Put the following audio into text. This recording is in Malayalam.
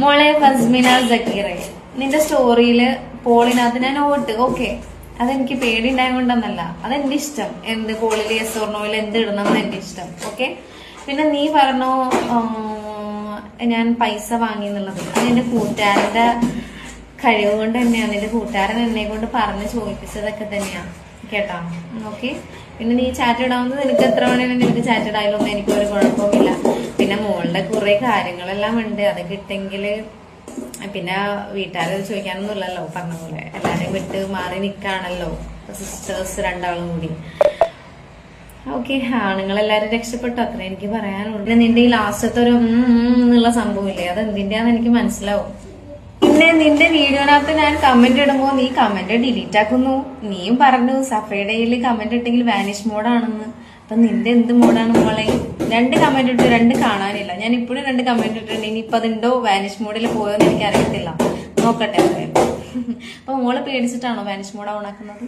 മോളെ ഫസ്മിന സക്കീറെ, നിന്റെ സ്റ്റോറിയില് പോളിനകത്ത് ഞാൻ ഓട്ട് ഓക്കെ, അതെനിക്ക് പേടി ഉണ്ടായത് കൊണ്ടെന്നല്ല, അതെന്റെ ഇഷ്ടം. എന്ത് പോളില് യെസ് ഓർ നോയിൽ എന്ത് ഇടണം എന്ന് എന്റെ ഇഷ്ടം. ഓക്കെ. പിന്നെ നീ പറഞ്ഞോ ഞാൻ പൈസ വാങ്ങി എന്നുള്ളത്, അത് എന്റെ കൂട്ടുകാരന്റെ കഴിവ് കൊണ്ട് തന്നെയാണ്. എന്റെ കൂട്ടുകാരൻ എന്നെ കൊണ്ട് പറഞ്ഞ് ചോദിപ്പിച്ചതൊക്കെ തന്നെയാ കേട്ടാ. ഓക്കെ. പിന്നെ നീ ചാറ്റ് ഇടാവുന്നത് നിനക്ക് എത്ര വേണേലും നിനക്ക് ചാറ്റ് ഇടായാലൊന്നും എനിക്കൊരു കുഴപ്പമില്ല. പിന്നെ മോളുടെ കുറെ കാര്യങ്ങളെല്ലാം ഉണ്ട്, അത് കിട്ടെങ്കില് പിന്നെ വീട്ടുകാരത് ചോദിക്കാനൊന്നും ഇല്ലല്ലോ. പറഞ്ഞ പോലെ എല്ലാരെയും വിട്ട് മാറി നിൽക്കാണല്ലോ സിസ്റ്റേഴ്സ് രണ്ടാളും കൂടി. ഓക്കെ. ആണുങ്ങളെല്ലാരും രക്ഷപ്പെട്ടു, അത്ര എനിക്ക് പറയാനുള്ളൂ. പിന്നെ നിന്റെ ഈ ലാസ്റ്റത്തെ ഒരു എന്നുള്ള സംഭവമില്ലേ, അത് എന്തിന്റെയാന്ന് എനിക്ക് മനസ്സിലാവും. പിന്നെ നിന്റെ വീഡിയോനകത്ത് ഞാൻ കമന്റ് ഇടുമ്പോ നീ കമന്റ് ഡിലീറ്റ് ആക്കുന്നു. നീയും പറഞ്ഞു സഫേഡയിൽ കമന്റ് ഇട്ടെങ്കിൽ വാനിഷ് മോഡാണെന്ന്. അപ്പൊ നിന്റെ എന്ത് മോഡാണ് മോളെ? 2 കമന്റ് ഇട്ട് 2 കാണാനില്ല. ഞാൻ ഇപ്പോഴും 2 കമന്റ് ഇട്ടിട്ടുണ്ട്. ഇനിയിപ്പൊ അതുണ്ടോ വാനിഷ് മോഡിൽ പോയോന്ന് എനിക്ക് അറിയത്തില്ല, നോക്കട്ടെ. അപ്പൊ മോള് പേടിച്ചിട്ടാണോ വാനിഷ് മോഡ് ഓൺ ആക്കുന്നത്?